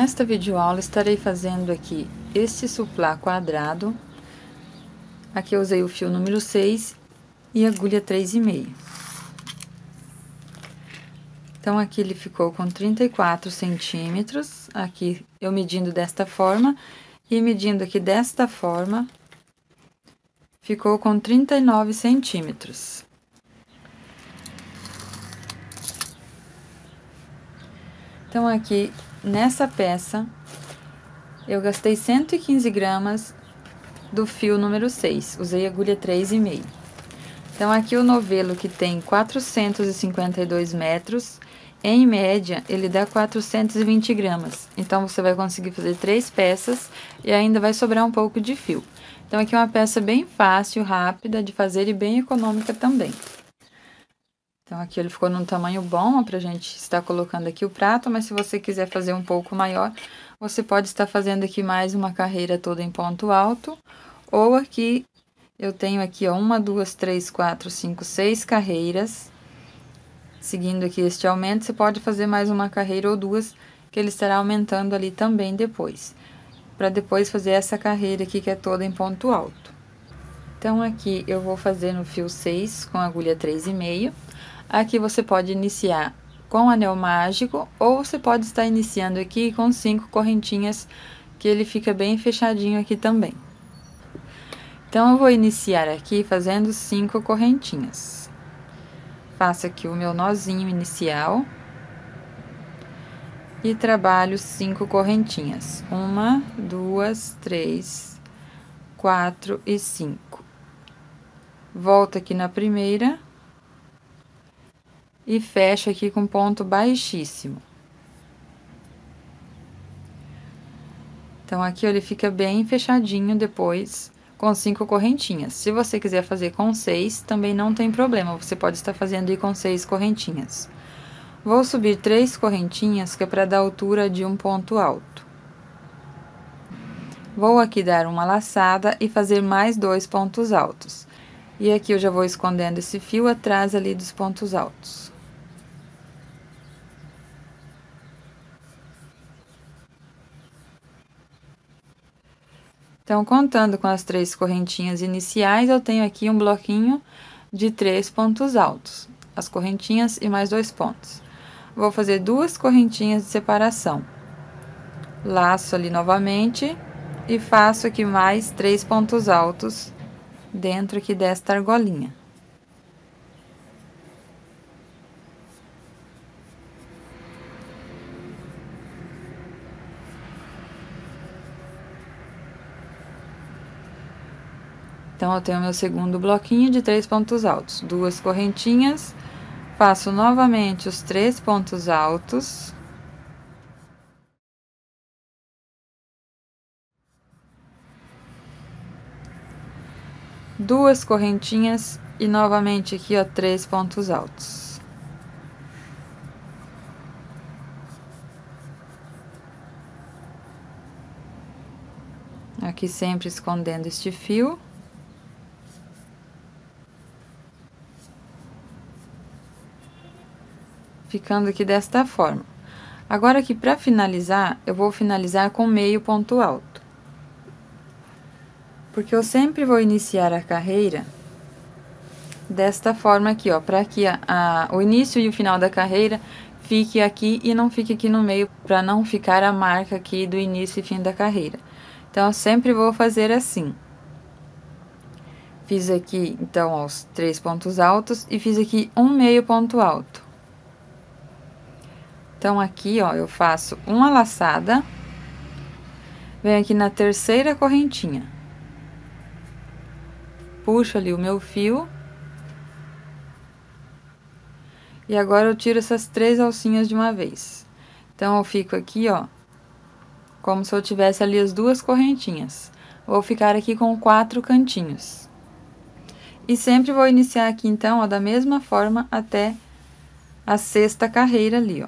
Nesta videoaula estarei fazendo aqui este suplá quadrado. Aqui eu usei o fio número 6 e agulha 3,5. Então, aqui ele ficou com 34 centímetros, aqui eu medindo desta forma, e medindo aqui desta forma, ficou com 39 centímetros. Então, aqui, nessa peça, eu gastei 115 gramas do fio número 6, usei agulha 3,5. Então, aqui o novelo que tem 452 metros, em média, ele dá 420 gramas. Então, você vai conseguir fazer 3 peças e ainda vai sobrar um pouco de fio. Então, aqui é uma peça bem fácil, rápida de fazer e bem econômica também. Então, aqui ele ficou num tamanho bom pra gente estar colocando aqui o prato, mas se você quiser fazer um pouco maior, você pode estar fazendo aqui mais uma carreira toda em ponto alto, ou aqui, eu tenho aqui, ó, 1, 2, 3, 4, 5, 6 carreiras. Seguindo aqui este aumento, você pode fazer mais uma carreira ou duas, que ele estará aumentando ali também depois. Para depois fazer essa carreira aqui, que é toda em ponto alto. Então, aqui eu vou fazer no fio 6 com agulha 3,5. Aqui você pode iniciar com anel mágico, ou você pode estar iniciando aqui com 5 correntinhas, que ele fica bem fechadinho aqui também. Então, eu vou iniciar aqui fazendo 5 correntinhas. Faço aqui o meu nozinho inicial. E trabalho 5 correntinhas. 1, 2, 3, 4 e 5. Volto aqui na primeira. E fecho aqui com ponto baixíssimo. Então, aqui ele fica bem fechadinho depois, com 5 correntinhas. Se você quiser fazer com 6, também não tem problema, você pode estar fazendo aí com 6 correntinhas. Vou subir 3 correntinhas, que é para dar altura de um ponto alto. Vou aqui dar uma laçada e fazer mais 2 pontos altos. E aqui eu já vou escondendo esse fio atrás ali dos pontos altos. Então, contando com as 3 correntinhas iniciais, eu tenho aqui um bloquinho de 3 pontos altos. As correntinhas e mais 2 pontos. Vou fazer 2 correntinhas de separação. Laço ali novamente e faço aqui mais 3 pontos altos dentro aqui desta argolinha. Então, eu tenho meu segundo bloquinho de 3 pontos altos. 2 correntinhas, faço novamente os 3 pontos altos. Duas correntinhas e novamente aqui, ó, 3 pontos altos. Aqui sempre escondendo este fio. Ficando aqui desta forma. Agora, aqui para finalizar, eu vou finalizar com meio ponto alto. Porque eu sempre vou iniciar a carreira desta forma aqui, ó, para que o início e o final da carreira fique aqui e não fique aqui no meio, para não ficar a marca aqui do início e fim da carreira. Então, eu sempre vou fazer assim. Fiz aqui, então, ó, os 3 pontos altos e fiz aqui um meio ponto alto. Então, aqui, ó, eu faço uma laçada, venho aqui na terceira correntinha, puxo ali o meu fio, e agora eu tiro essas 3 alcinhas de uma vez. Então, eu fico aqui, ó, como se eu tivesse ali as 2 correntinhas. Vou ficar aqui com 4 cantinhos. E sempre vou iniciar aqui, então, ó, da mesma forma até a 6ª carreira ali, ó.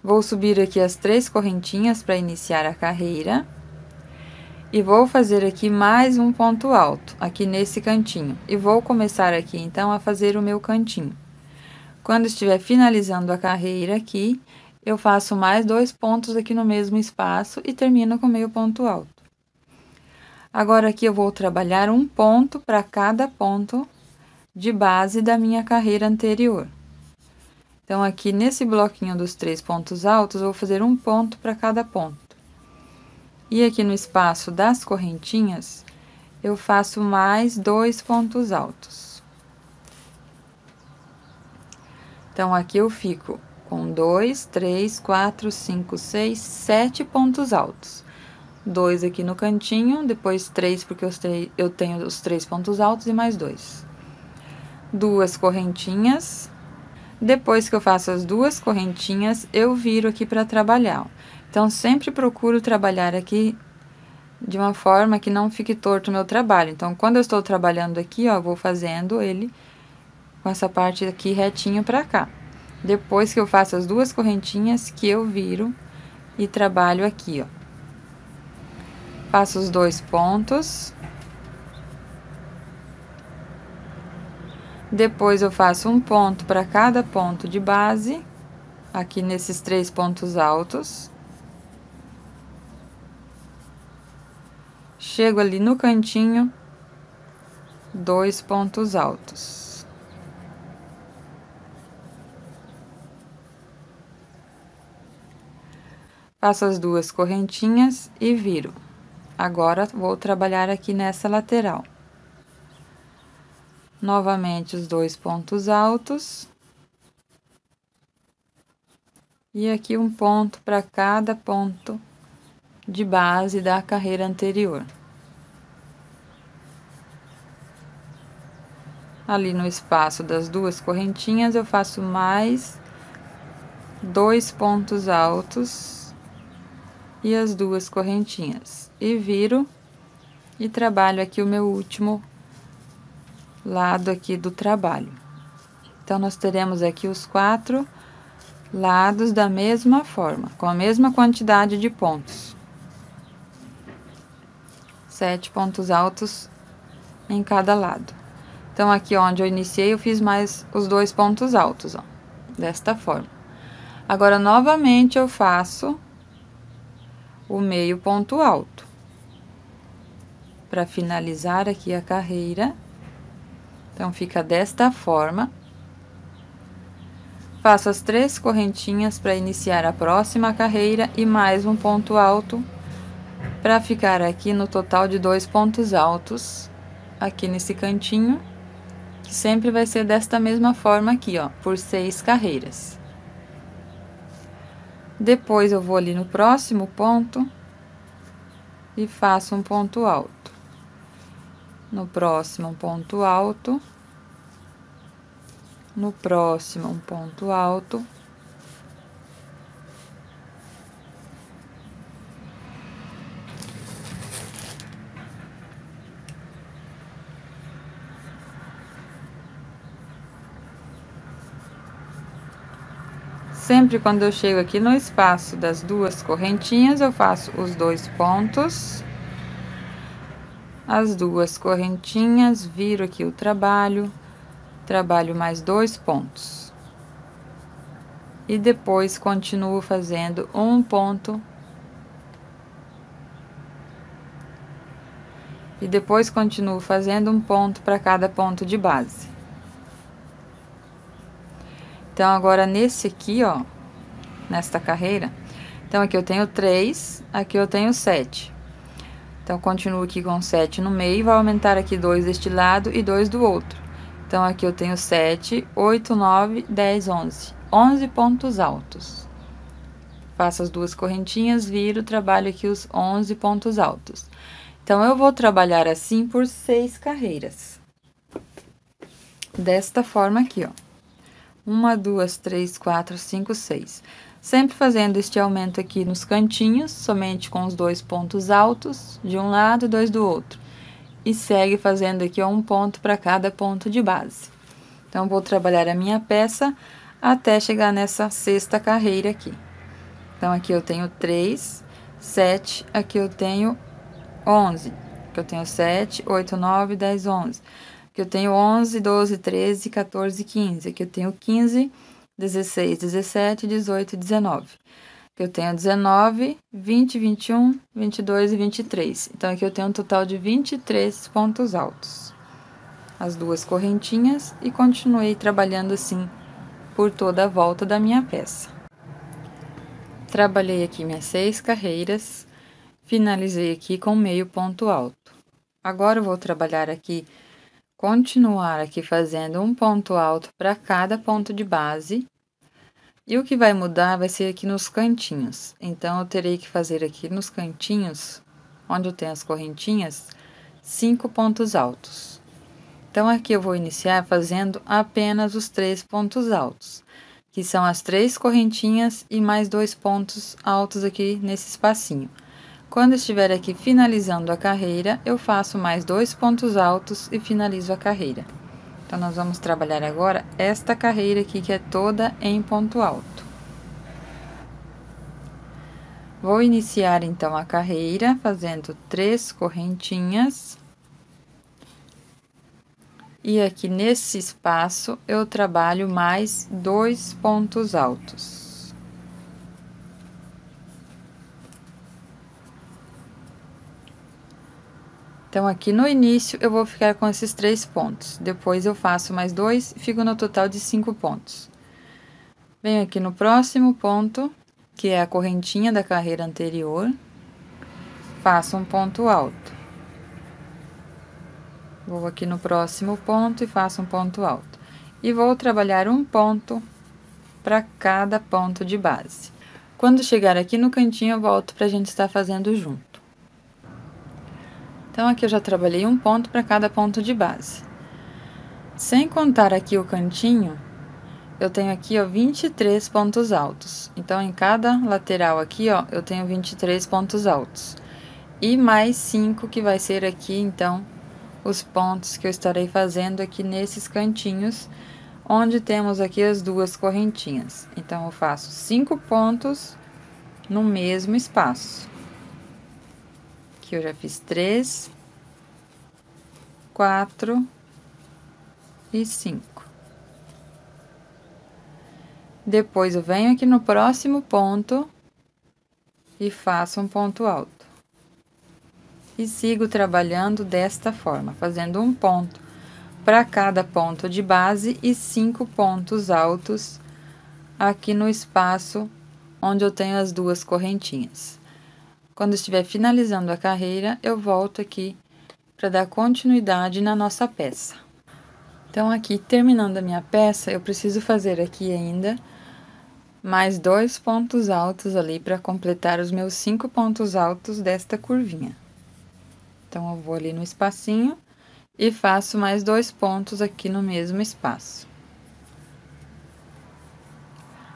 Vou subir aqui as 3 correntinhas para iniciar a carreira. E vou fazer aqui mais um ponto alto, aqui nesse cantinho. E vou começar aqui, então, a fazer o meu cantinho. Quando estiver finalizando a carreira aqui, eu faço mais 2 pontos aqui no mesmo espaço e termino com meio ponto alto. Agora, aqui eu vou trabalhar um ponto para cada ponto de base da minha carreira anterior. Então, aqui nesse bloquinho dos 3 pontos altos, eu vou fazer um ponto para cada ponto. E aqui no espaço das correntinhas, eu faço mais 2 pontos altos. Então, aqui eu fico com 2, 3, 4, 5, 6, 7 pontos altos. 2 aqui no cantinho, depois 3, porque eu tenho os 3 pontos altos e mais 2. 2 correntinhas. Depois que eu faço as 2 correntinhas, eu viro aqui para trabalhar. Então, sempre procuro trabalhar aqui de uma forma que não fique torto o meu trabalho. Então, quando eu estou trabalhando aqui, ó, eu vou fazendo ele com essa parte aqui retinho para cá. Depois que eu faço as 2 correntinhas, que eu viro e trabalho aqui, ó. Faço os 2 pontos. Depois, eu faço um ponto para cada ponto de base, aqui nesses 3 pontos altos. Chego ali no cantinho, 2 pontos altos. Faço as 2 correntinhas e viro. Agora, vou trabalhar aqui nessa lateral. Novamente, os 2 pontos altos. E aqui um ponto para cada ponto de base da carreira anterior. Ali no espaço das 2 correntinhas, eu faço mais 2 pontos altos e as 2 correntinhas. E viro e trabalho aqui o meu último lado aqui do trabalho. Então, nós teremos aqui os 4 lados da mesma forma, com a mesma quantidade de pontos. 7 pontos altos em cada lado. Então, aqui onde eu iniciei, eu fiz mais os 2 pontos altos, ó, desta forma. Agora, novamente, eu faço o meio ponto alto. Para finalizar aqui a carreira. Então, fica desta forma. Faço as 3 correntinhas para iniciar a próxima carreira e mais um ponto alto para ficar aqui no total de 2 pontos altos aqui nesse cantinho, que sempre vai ser desta mesma forma aqui, ó, por 6 carreiras. Depois, eu vou ali no próximo ponto e faço um ponto alto. No próximo, um ponto alto. No próximo, um ponto alto. Sempre quando eu chego aqui no espaço das 2 correntinhas, eu faço os 2 pontos. As 2 correntinhas, viro aqui o trabalho, trabalho mais 2 pontos. E depois, continuo fazendo um ponto. E depois, continuo fazendo um ponto para cada ponto de base. Então, agora, nesse aqui, ó, nesta carreira, então, aqui eu tenho 3, aqui eu tenho 7. Então, continuo aqui com 7 no meio, vai aumentar aqui 2 deste lado e 2 do outro. Então, aqui eu tenho 7, 8, 9, 10, 11. 11 pontos altos. Faço as 2 correntinhas, viro, trabalho aqui os 11 pontos altos. Então, eu vou trabalhar assim por 6 carreiras. Desta forma aqui, ó. 1, 2, 3, 4, 5, 6. Sempre fazendo este aumento aqui nos cantinhos, somente com os 2 pontos altos de um lado e 2 do outro. E segue fazendo aqui, ó, um ponto para cada ponto de base. Então, vou trabalhar a minha peça até chegar nessa 6ª carreira aqui. Então, aqui eu tenho 3, 7, aqui eu tenho 11. Aqui eu tenho 7, 8, 9, 10, 11. Aqui eu tenho 11, 12, 13, 14, 15. Aqui eu tenho 15, 16, 17, 18 e 19. Eu tenho 19, 20, 21, 22 e 23. Então, aqui eu tenho um total de 23 pontos altos. As duas correntinhas e continuei trabalhando assim por toda a volta da minha peça. Trabalhei aqui minhas 6 carreiras, finalizei aqui com meio ponto alto. Agora eu vou trabalhar aqui, continuar aqui fazendo um ponto alto para cada ponto de base. E o que vai mudar vai ser aqui nos cantinhos. Então, eu terei que fazer aqui nos cantinhos, onde eu tenho as correntinhas, 5 pontos altos. Então, aqui eu vou iniciar fazendo apenas os 3 pontos altos, que são as 3 correntinhas e mais 2 pontos altos aqui nesse espacinho. Quando estiver aqui finalizando a carreira, eu faço mais 2 pontos altos e finalizo a carreira. Então, nós vamos trabalhar agora esta carreira aqui, que é toda em ponto alto. Vou iniciar, então, a carreira fazendo 3 correntinhas. E aqui nesse espaço, eu trabalho mais 2 pontos altos. Então, aqui no início, eu vou ficar com esses 3 pontos. Depois, eu faço mais 2 e fico no total de 5 pontos. Venho aqui no próximo ponto, que é a correntinha da carreira anterior. Faço um ponto alto. Vou aqui no próximo ponto e faço um ponto alto. E vou trabalhar um ponto para cada ponto de base. Quando chegar aqui no cantinho, eu volto para a gente estar fazendo junto. Então, aqui eu já trabalhei um ponto para cada ponto de base. Sem contar aqui o cantinho, eu tenho aqui, ó, 23 pontos altos. Então, em cada lateral aqui, ó, eu tenho 23 pontos altos. E mais 5 que vai ser aqui, então, os pontos que eu estarei fazendo aqui nesses cantinhos, onde temos aqui as duas correntinhas. Então, eu faço 5 pontos no mesmo espaço. Aqui eu já fiz 3, 4 e 5. Depois, eu venho aqui no próximo ponto e faço um ponto alto. E sigo trabalhando desta forma, fazendo um ponto para cada ponto de base e 5 pontos altos aqui no espaço onde eu tenho as duas correntinhas. Quando estiver finalizando a carreira, eu volto aqui para dar continuidade na nossa peça. Então, aqui, terminando a minha peça, eu preciso fazer aqui ainda mais 2 pontos altos ali para completar os meus 5 pontos altos desta curvinha. Então, eu vou ali no espacinho e faço mais 2 pontos aqui no mesmo espaço.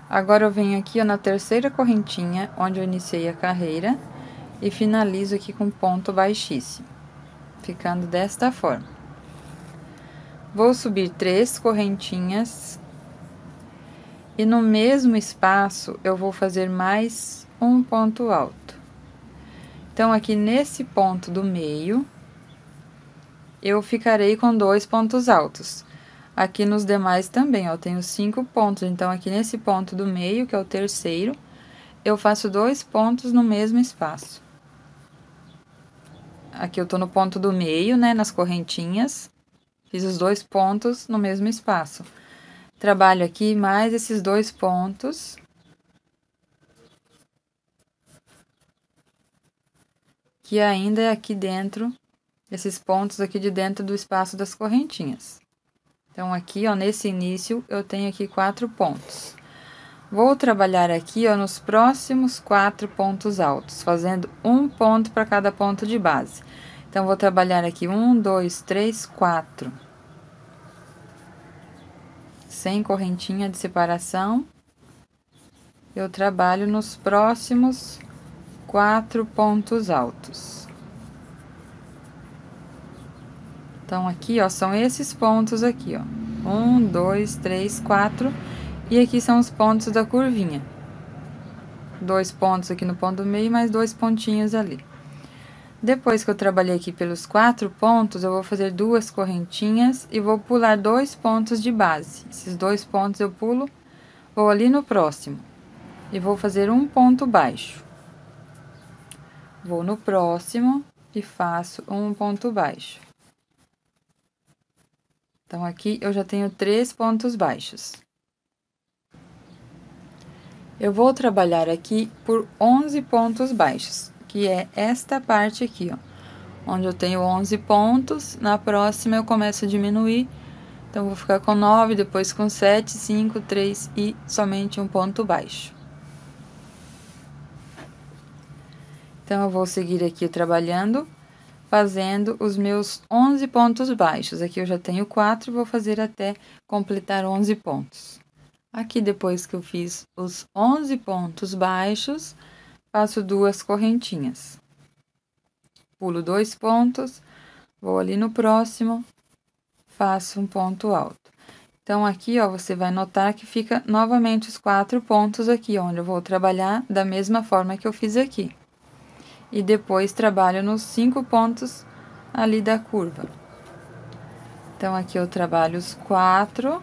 Agora, eu venho aqui, ó, na terceira correntinha, onde eu iniciei a carreira, e finalizo aqui com ponto baixíssimo, ficando desta forma. Vou subir 3 correntinhas, e no mesmo espaço, eu vou fazer mais um ponto alto. Então, aqui nesse ponto do meio, eu ficarei com 2 pontos altos. Aqui nos demais também, ó, eu tenho 5 pontos. Então, aqui nesse ponto do meio, que é o terceiro, eu faço 2 pontos no mesmo espaço. Aqui eu tô no ponto do meio, né, nas correntinhas. Fiz os 2 pontos no mesmo espaço. Trabalho aqui mais esses 2 pontos. Que ainda é aqui dentro, esses pontos aqui de dentro do espaço das correntinhas. Então, aqui, ó, nesse início, eu tenho aqui 4 pontos. Vou trabalhar aqui, ó, nos próximos 4 pontos altos, fazendo um ponto para cada ponto de base. Então, vou trabalhar aqui 1, 2, 3, 4. Sem correntinha de separação. Eu trabalho nos próximos 4 pontos altos. Então, aqui, ó, são esses pontos aqui, ó. 1, 2, 3, 4. E aqui são os pontos da curvinha. 2 pontos aqui no ponto do meio, mais 2 pontinhos ali. Depois que eu trabalhei aqui pelos 4 pontos, eu vou fazer 2 correntinhas e vou pular 2 pontos de base. Esses 2 pontos eu pulo Vou ali no próximo e vou fazer um ponto baixo. Vou no próximo e faço um ponto baixo. Então, aqui eu já tenho 3 pontos baixos. Eu vou trabalhar aqui por 11 pontos baixos, que é esta parte aqui, ó. Onde eu tenho 11 pontos, na próxima eu começo a diminuir. Então, vou ficar com 9, depois com 7, 5, 3 e somente um ponto baixo. Então, eu vou seguir aqui trabalhando, fazendo os meus 11 pontos baixos. Aqui eu já tenho 4, vou fazer até completar 11 pontos. Aqui, depois que eu fiz os 11 pontos baixos, faço 2 correntinhas. Pulo 2 pontos, vou ali no próximo, faço um ponto alto. Então, aqui, ó, você vai notar que fica novamente os 4 pontos aqui, onde eu vou trabalhar da mesma forma que eu fiz aqui. E depois trabalho nos 5 pontos ali da curva. Então, aqui eu trabalho os 4.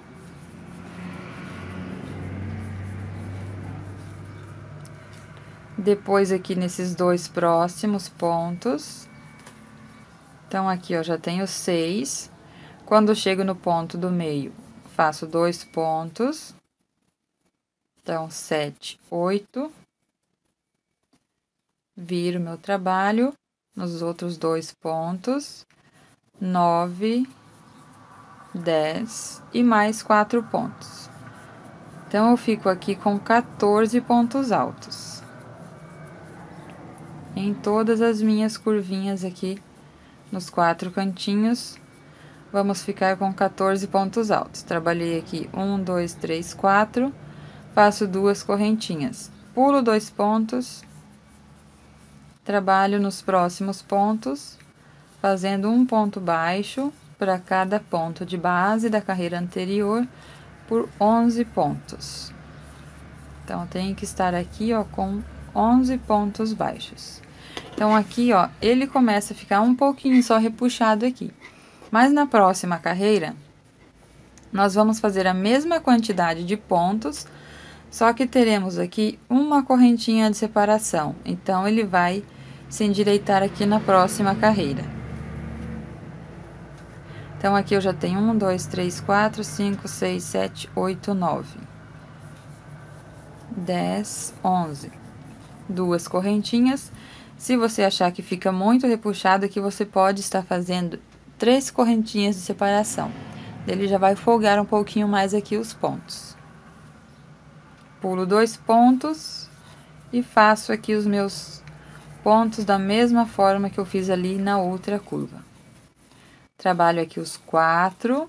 Depois, aqui nesses 2 próximos pontos. Então, aqui eu já tenho 6. Quando eu chego no ponto do meio, faço 2 pontos. Então, 7, 8. Viro meu trabalho nos outros 2 pontos. 9, 10 e mais 4 pontos. Então, eu fico aqui com 14 pontos altos. Em todas as minhas curvinhas aqui, nos 4 cantinhos, vamos ficar com 14 pontos altos. Trabalhei aqui 1, 2, 3, 4, faço 2 correntinhas, pulo 2 pontos, trabalho nos próximos pontos, fazendo um ponto baixo para cada ponto de base da carreira anterior por 11 pontos. Então, eu tenho que estar aqui, ó, com 11 pontos baixos. Então, aqui, ó, ele começa a ficar um pouquinho só repuxado aqui. Mas na próxima carreira, nós vamos fazer a mesma quantidade de pontos, só que teremos aqui uma correntinha de separação. Então, ele vai se endireitar aqui na próxima carreira. Então, aqui eu já tenho 1, 2, 3, 4, 5, 6, 7, 8, 9, 10, 11. 2 correntinhas. Se você achar que fica muito repuxado aqui, você pode estar fazendo 3 correntinhas de separação. Ele já vai folgar um pouquinho mais aqui os pontos. Pulo 2 pontos e faço aqui os meus pontos da mesma forma que eu fiz ali na outra curva. Trabalho aqui os 4,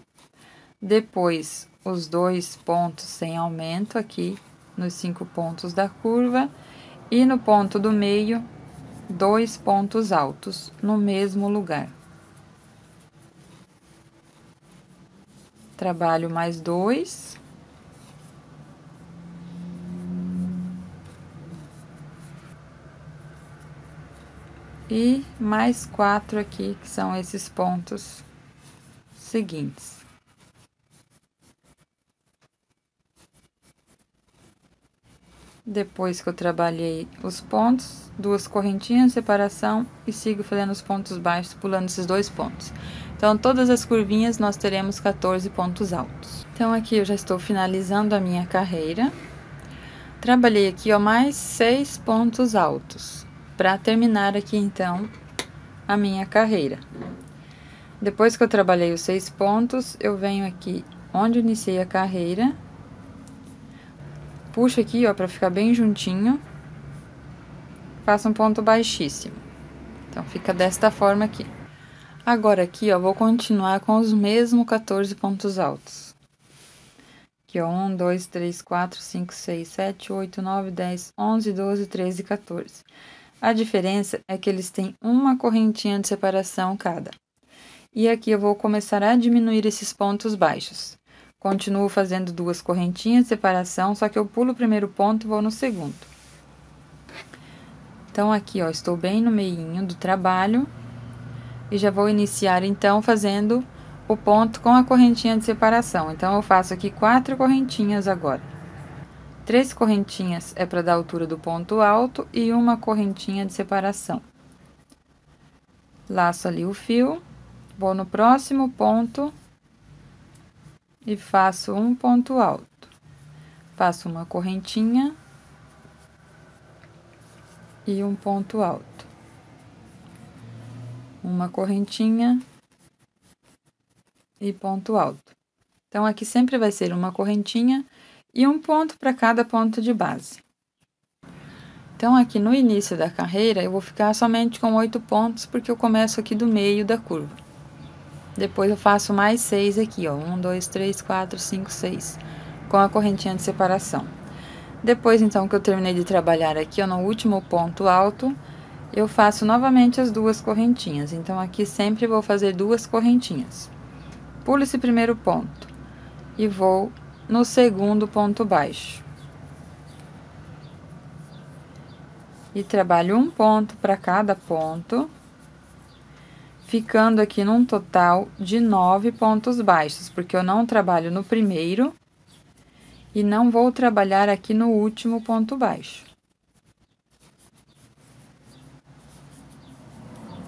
depois os 2 pontos sem aumento aqui nos 5 pontos da curva e no ponto do meio, 2 pontos altos no mesmo lugar. Trabalho mais 2. E mais 4 aqui, que são esses pontos seguintes. Depois que eu trabalhei os pontos, 2 correntinhas de separação e sigo fazendo os pontos baixos, pulando esses 2 pontos. Então, todas as curvinhas nós teremos 14 pontos altos. Então, aqui eu já estou finalizando a minha carreira. Trabalhei aqui, ó, mais 6 pontos altos, para terminar aqui, então, a minha carreira. Depois que eu trabalhei os 6 pontos, eu venho aqui onde eu iniciei a carreira, puxo aqui, ó, para ficar bem juntinho, faço um ponto baixíssimo. Então, fica desta forma aqui. Agora, aqui, ó, vou continuar com os mesmos 14 pontos altos. Aqui, ó, 1, 2, 3, 4, 5, 6, 7, 8, 9, 10, 11, 12, 13 e 14. A diferença é que eles têm uma correntinha de separação cada. E aqui eu vou começar a diminuir esses pontos baixos. Continuo fazendo 2 correntinhas de separação, só que eu pulo o primeiro ponto e vou no segundo. Então, aqui, ó, estou bem no meinho do trabalho. E já vou iniciar, então, fazendo o ponto com a correntinha de separação. Então, eu faço aqui 4 correntinhas agora. 3 correntinhas é para dar a altura do ponto alto e uma correntinha de separação. Laço ali o fio, vou no próximo ponto e faço um ponto alto. Faço uma correntinha e um ponto alto. Uma correntinha e ponto alto. Então, aqui sempre vai ser uma correntinha e um ponto para cada ponto de base. Então, aqui no início da carreira, eu vou ficar somente com 8 pontos, porque eu começo aqui do meio da curva. Depois eu faço mais 6 aqui, ó, 1, 2, 3, 4, 5, 6, com a correntinha de separação. Depois, então, que eu terminei de trabalhar aqui, ó, no último ponto alto, eu faço novamente as 2 correntinhas. Então, aqui sempre vou fazer 2 correntinhas. Pulo esse primeiro ponto e vou no segundo ponto baixo. E trabalho um ponto para cada ponto, ficando aqui num total de 9 pontos baixos, porque eu não trabalho no primeiro e não vou trabalhar aqui no último ponto baixo.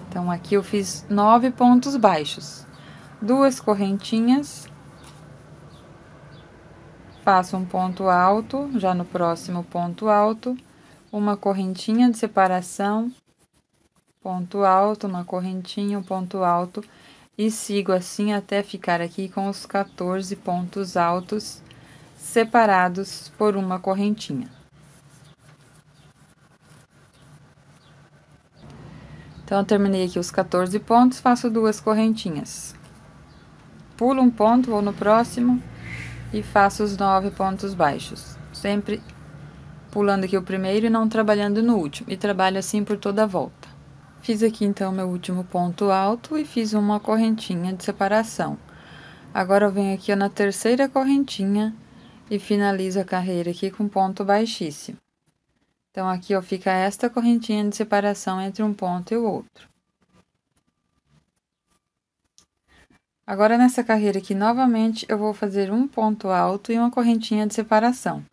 Então, aqui eu fiz 9 pontos baixos, 2 correntinhas, faço um ponto alto, já no próximo ponto alto, uma correntinha de separação, ponto alto, uma correntinha, um ponto alto, e sigo assim até ficar aqui com os 14 pontos altos separados por uma correntinha. Então, eu terminei aqui os 14 pontos, faço 2 correntinhas. Pulo um ponto, vou no próximo e faço os 9 pontos baixos. Sempre pulando aqui o primeiro e não trabalhando no último. E trabalho assim por toda a volta. Fiz aqui, então, meu último ponto alto e fiz uma correntinha de separação. Agora, eu venho aqui, ó, na terceira correntinha e finalizo a carreira aqui com ponto baixíssimo. Então, aqui, ó, fica esta correntinha de separação entre um ponto e o outro. Agora, nessa carreira aqui, novamente, eu vou fazer um ponto alto e uma correntinha de separação.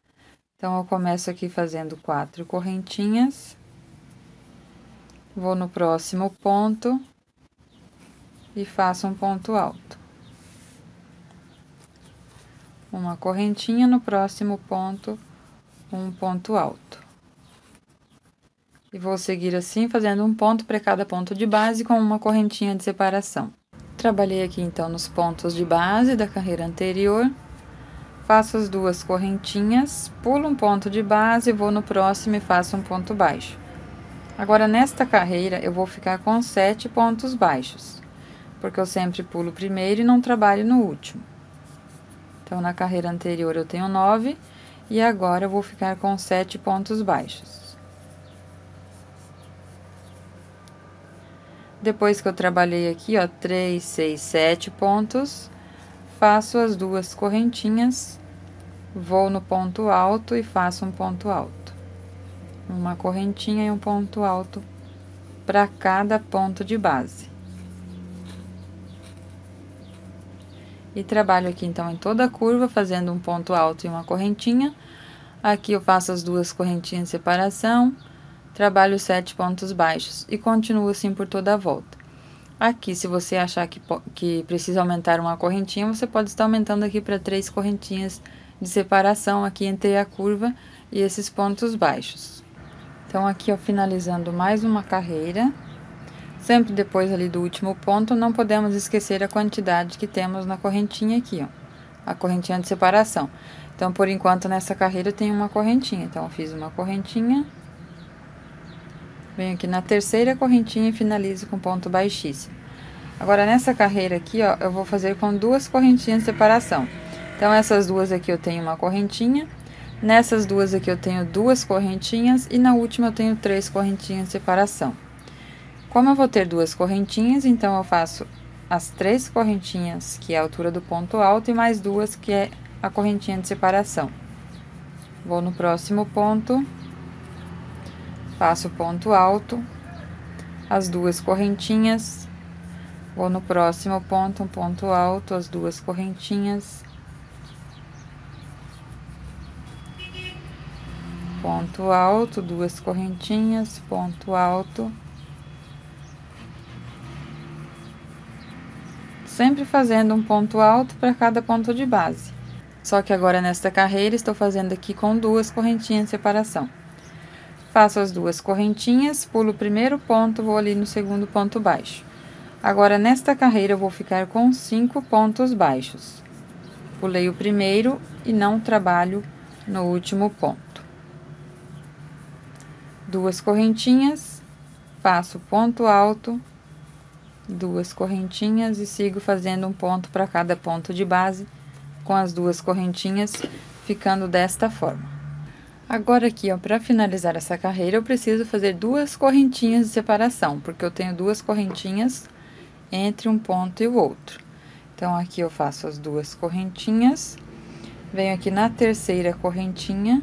Então, eu começo aqui fazendo 4 correntinhas. Vou no próximo ponto e faço um ponto alto. Uma correntinha no próximo ponto, um ponto alto. E vou seguir assim, fazendo um ponto para cada ponto de base com uma correntinha de separação. Trabalhei aqui, então, nos pontos de base da carreira anterior. Faço as 2 correntinhas, pulo um ponto de base, vou no próximo e faço um ponto baixo. Agora, nesta carreira, eu vou ficar com 7 pontos baixos, porque eu sempre pulo primeiro e não trabalho no último. Então, na carreira anterior eu tenho 9 e agora eu vou ficar com 7 pontos baixos. Depois que eu trabalhei aqui, ó, 3, 6, 7 pontos, faço as 2 correntinhas, vou no ponto alto e faço um ponto alto. Uma correntinha e um ponto alto para cada ponto de base. E trabalho aqui, então, em toda a curva, fazendo um ponto alto e uma correntinha. Aqui eu faço as 2 correntinhas de separação, trabalho 7 pontos baixos e continuo assim por toda a volta. Aqui, se você achar que precisa aumentar uma correntinha, você pode estar aumentando aqui para 3 correntinhas de separação aqui entre a curva e esses pontos baixos. Então, aqui, ó, finalizando mais uma carreira. Sempre depois ali do último ponto, não podemos esquecer a quantidade que temos na correntinha aqui, ó. A correntinha de separação. Então, por enquanto, nessa carreira eu tenho uma correntinha. Então, eu fiz uma correntinha. Venho aqui na terceira correntinha e finalizo com ponto baixíssimo. Agora, nessa carreira aqui, ó, eu vou fazer com 2 correntinhas de separação. Então, essas 2 aqui eu tenho uma correntinha, nessas 2 aqui eu tenho 2 correntinhas e na última eu tenho 3 correntinhas de separação. Como eu vou ter 2 correntinhas, então eu faço as 3 correntinhas, que é a altura do ponto alto, e mais 2, que é a correntinha de separação. Vou no próximo ponto. Faço ponto alto, as 2 correntinhas, vou no próximo ponto, um ponto alto, as 2 correntinhas. ponto alto, duas correntinhas, ponto alto. Sempre fazendo um ponto alto para cada ponto de base. Só que agora nesta carreira estou fazendo aqui com duas correntinhas de separação. Faço as duas correntinhas, pulo o primeiro ponto, vou ali no segundo ponto baixo. Agora nesta carreira eu vou ficar com 5 pontos baixos. Pulei o primeiro e não trabalho no último ponto. Duas correntinhas, faço ponto alto, duas correntinhas e sigo fazendo um ponto para cada ponto de base, com as duas correntinhas, ficando desta forma. Agora aqui, ó, para finalizar essa carreira, eu preciso fazer duas correntinhas de separação, porque eu tenho duas correntinhas entre um ponto e o outro. Então, aqui eu faço as duas correntinhas, venho aqui na terceira correntinha.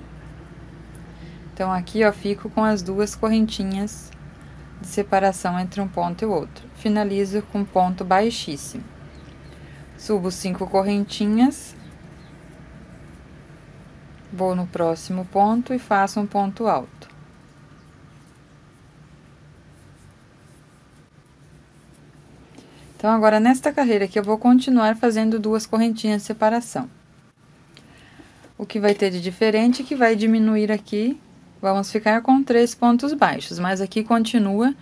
Então, aqui, ó, fico com as duas correntinhas de separação entre um ponto e o outro. Finalizo com ponto baixíssimo. Subo 5 correntinhas. Vou no próximo ponto e faço um ponto alto. Então, agora, nesta carreira aqui, eu vou continuar fazendo duas correntinhas de separação. O que vai ter de diferente é que vai diminuir aqui, vamos ficar com 3 pontos baixos, mas aqui continua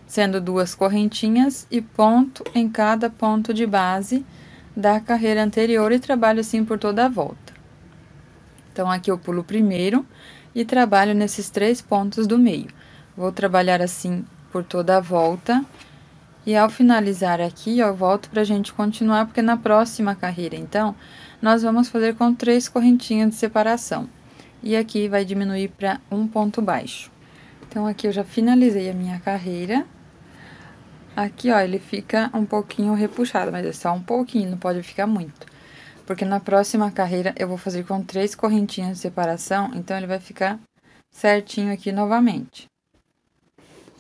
sendo duas correntinhas e ponto em cada ponto de base da carreira anterior e trabalho assim por toda a volta. Então, aqui eu pulo primeiro e trabalho nesses 3 pontos do meio. Vou trabalhar assim por toda a volta. E ao finalizar aqui, eu volto pra gente continuar, porque na próxima carreira, então, nós vamos fazer com 3 correntinhas de separação. E aqui vai diminuir para um ponto baixo. Então, aqui eu já finalizei a minha carreira. Aqui, ó, ele fica um pouquinho repuxado, mas é só um pouquinho, não pode ficar muito. Porque na próxima carreira eu vou fazer com 3 correntinhas de separação, então ele vai ficar certinho aqui novamente.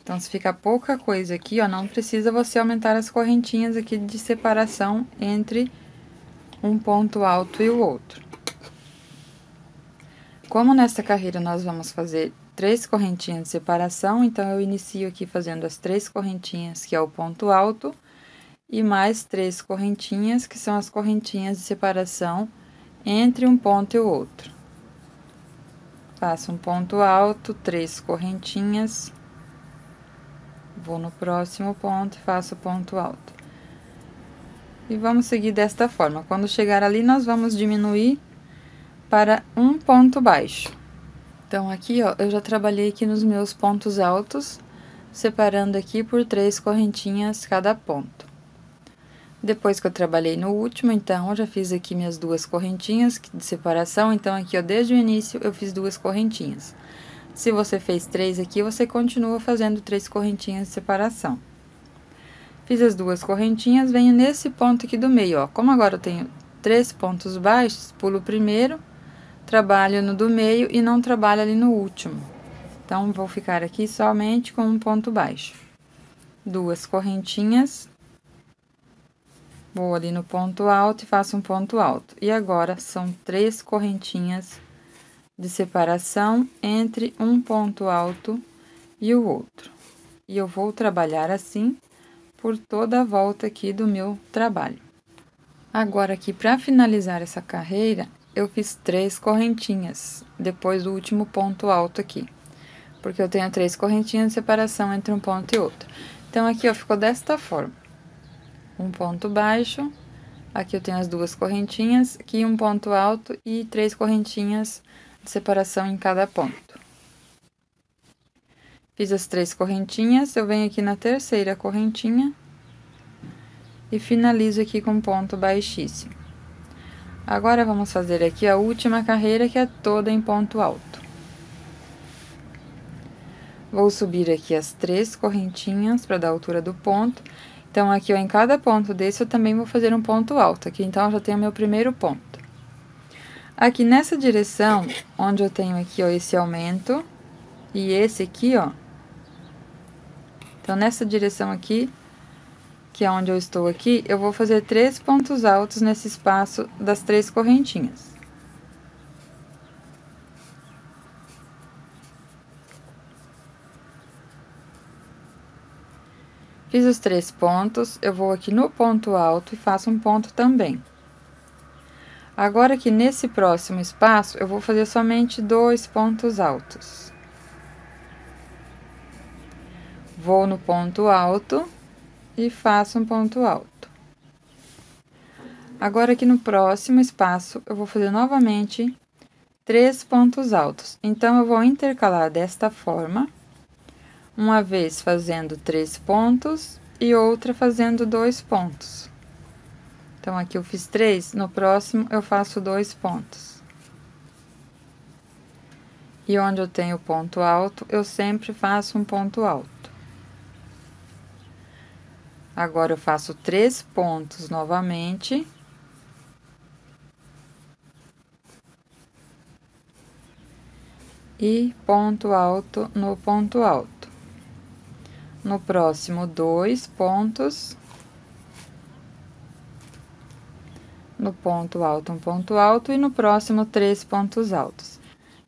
Então, se fica pouca coisa aqui, ó, não precisa você aumentar as correntinhas aqui de separação entre um ponto alto e o outro. Como nessa carreira nós vamos fazer 3 correntinhas de separação, então eu inicio aqui fazendo as 3 correntinhas, que é o ponto alto, e mais 3 correntinhas, que são as correntinhas de separação entre um ponto e o outro. Faço um ponto alto, 3 correntinhas. Vou no próximo ponto e faço ponto alto. E vamos seguir desta forma. Quando chegar ali, nós vamos diminuir para um ponto baixo. Então, aqui, ó, eu já trabalhei aqui nos meus pontos altos, separando aqui por 3 correntinhas cada ponto. Depois que eu trabalhei no último, então, eu já fiz aqui minhas 2 correntinhas de separação. Então, aqui, ó, desde o início, eu fiz 2 correntinhas. Se você fez 3 aqui, você continua fazendo 3 correntinhas de separação. Fiz as 2 correntinhas, venho nesse ponto aqui do meio, ó. Como agora eu tenho 3 pontos baixos, pulo o primeiro, trabalho no do meio e não trabalho ali no último. Então, vou ficar aqui somente com um ponto baixo. 2 correntinhas. Vou ali no ponto alto e faço um ponto alto. E agora, são 3 correntinhas de separação entre um ponto alto e o outro. E eu vou trabalhar assim por toda a volta aqui do meu trabalho. Agora, aqui, para finalizar essa carreira, eu fiz 3 correntinhas, depois do último ponto alto aqui. Porque eu tenho 3 correntinhas de separação entre um ponto e outro. Então, aqui, ó, ficou desta forma. Um ponto baixo, aqui eu tenho as 2 correntinhas, aqui um ponto alto e 3 correntinhas de separação em cada ponto. Fiz as 3 correntinhas, eu venho aqui na terceira correntinha e finalizo aqui com ponto baixíssimo. Agora, vamos fazer aqui a última carreira, que é toda em ponto alto. Vou subir aqui as 3 correntinhas para dar a altura do ponto. Então, aqui, ó, em cada ponto desse, eu também vou fazer um ponto alto. Aqui, então, eu já tenho meu primeiro ponto. Aqui nessa direção, onde eu tenho aqui, ó, esse aumento e esse aqui, ó. Então, nessa direção aqui, que é onde eu estou aqui, eu vou fazer 3 pontos altos nesse espaço das 3 correntinhas. Fiz os 3 pontos, eu vou aqui no ponto alto e faço um ponto também. Agora aqui nesse próximo espaço, eu vou fazer somente 2 pontos altos. Vou no ponto alto e faço um ponto alto. Agora aqui no próximo espaço, eu vou fazer novamente 3 pontos altos. Então, eu vou intercalar desta forma, uma vez fazendo 3 pontos e outra fazendo 2 pontos. Então, aqui eu fiz 3, no próximo eu faço 2 pontos. E onde eu tenho ponto alto, eu sempre faço um ponto alto. Agora, eu faço 3 pontos novamente. E ponto alto no ponto alto. No próximo, 2 pontos. No ponto alto, um ponto alto. E no próximo, 3 pontos altos.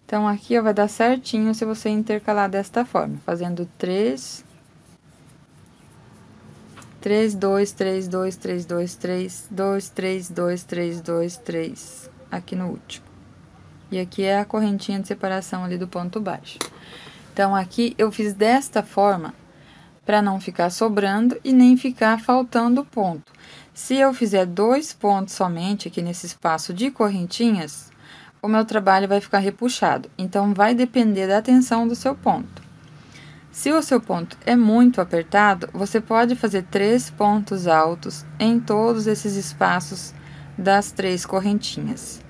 Então, aqui, ó, vai dar certinho se você intercalar desta forma. Fazendo 3, 3, 2, 3, 2, 3, 2, 3, 2, 3, 2, 3, 2, 3. Aqui no último. E aqui é a correntinha de separação ali do ponto baixo. Então, aqui eu fiz desta forma, para não ficar sobrando e nem ficar faltando ponto. Se eu fizer 2 pontos somente aqui nesse espaço de correntinhas, o meu trabalho vai ficar repuxado. Então, vai depender da tensão do seu ponto. Se o seu ponto é muito apertado, você pode fazer 3 pontos altos em todos esses espaços das 3 correntinhas.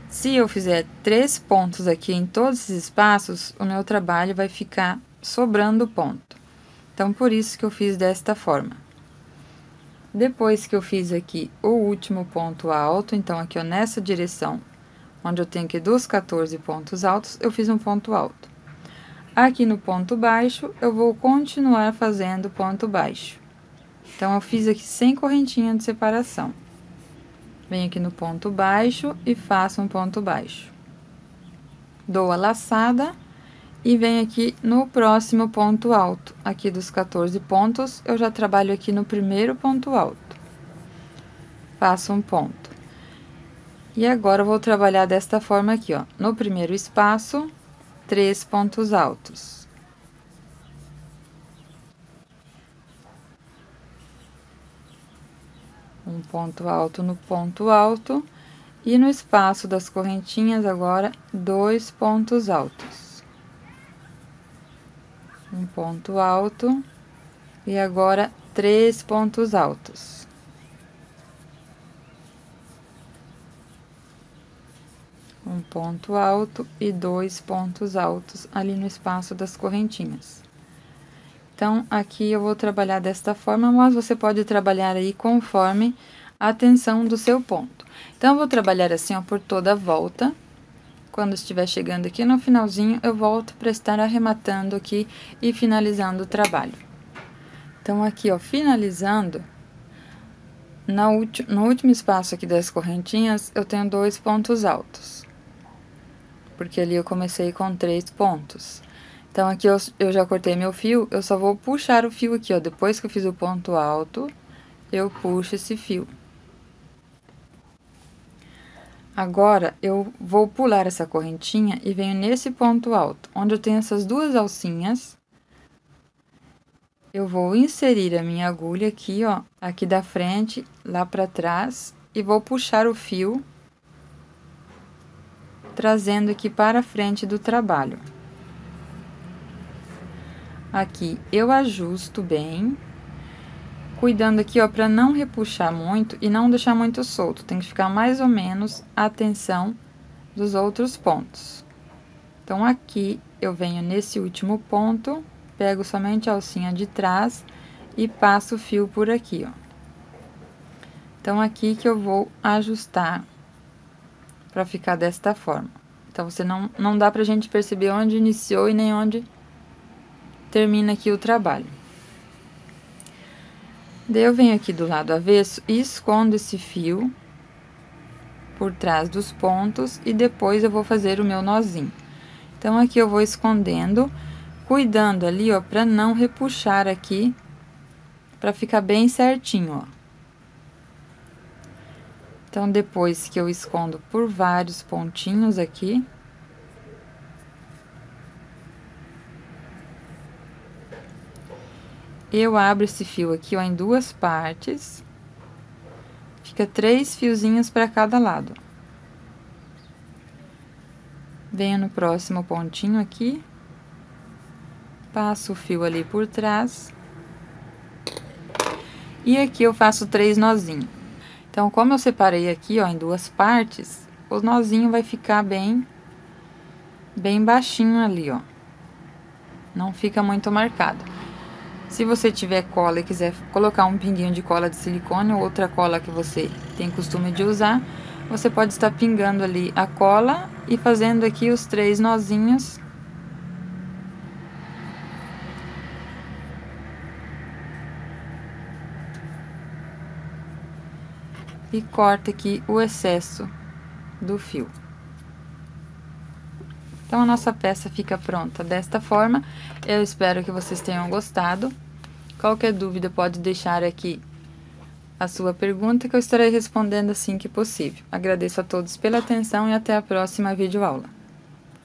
Se eu fizer 3 pontos aqui em todos esses espaços, o meu trabalho vai ficar sobrando ponto. Então, por isso que eu fiz desta forma. Depois que eu fiz aqui o último ponto alto, então aqui ó, nessa direção, onde eu tenho aqui dos 14 pontos altos, eu fiz um ponto alto. Aqui no ponto baixo, eu vou continuar fazendo ponto baixo. Então, eu fiz aqui sem correntinha de separação. Venho aqui no ponto baixo e faço um ponto baixo. Dou a laçada e venho aqui no próximo ponto alto. Aqui dos 14 pontos, eu já trabalho aqui no primeiro ponto alto. Faço um ponto. E agora, eu vou trabalhar desta forma aqui, ó. No primeiro espaço, 3 pontos altos. Um ponto alto no ponto alto. E no espaço das correntinhas, agora, 2 pontos altos. Um ponto alto. E agora, 3 pontos altos. Um ponto alto e 2 pontos altos ali no espaço das correntinhas. Então, aqui eu vou trabalhar desta forma, mas você pode trabalhar aí conforme a tensão do seu ponto. Então, eu vou trabalhar assim, ó, por toda a volta. Quando estiver chegando aqui no finalzinho, eu volto para estar arrematando aqui e finalizando o trabalho. Então, aqui, ó, finalizando, no último espaço aqui das correntinhas, eu tenho 2 pontos altos. Porque ali eu comecei com 3 pontos. Então, aqui eu já cortei meu fio, eu só vou puxar o fio aqui, ó. Depois que eu fiz o ponto alto, eu puxo esse fio. Agora, eu vou pular essa correntinha e venho nesse ponto alto, onde eu tenho essas 2 alcinhas. Eu vou inserir a minha agulha aqui, ó, aqui da frente, lá pra trás, e vou puxar o fio, trazendo aqui para a frente do trabalho. Aqui, eu ajusto bem, cuidando aqui, ó, para não repuxar muito e não deixar muito solto. Tem que ficar mais ou menos a tensão dos outros pontos. Então, aqui, eu venho nesse último ponto, pego somente a alcinha de trás e passo o fio por aqui, ó. Então, aqui que eu vou ajustar para ficar desta forma. Então, você não dá pra gente perceber onde iniciou e nem onde termina aqui o trabalho. Daí, eu venho aqui do lado avesso e escondo esse fio por trás dos pontos e depois eu vou fazer o meu nozinho. Então, aqui eu vou escondendo, cuidando ali, ó, pra não repuxar aqui para ficar bem certinho, ó. Então, depois que eu escondo por vários pontinhos aqui, eu abro esse fio aqui, ó, em duas partes. Fica 3 fiozinhos para cada lado. Venho no próximo pontinho aqui. Passo o fio ali por trás. E aqui eu faço 3 nozinhos. Então, como eu separei aqui, ó, em duas partes, o nozinho vai ficar bem baixinho ali, ó. Não fica muito marcado. Se você tiver cola e quiser colocar um pinguinho de cola de silicone ou outra cola que você tem costume de usar, você pode estar pingando ali a cola e fazendo aqui os 3 nozinhos. E corta aqui o excesso do fio. Então, a nossa peça fica pronta desta forma. Eu espero que vocês tenham gostado. Qualquer dúvida, pode deixar aqui a sua pergunta, que eu estarei respondendo assim que possível. Agradeço a todos pela atenção e até a próxima videoaula.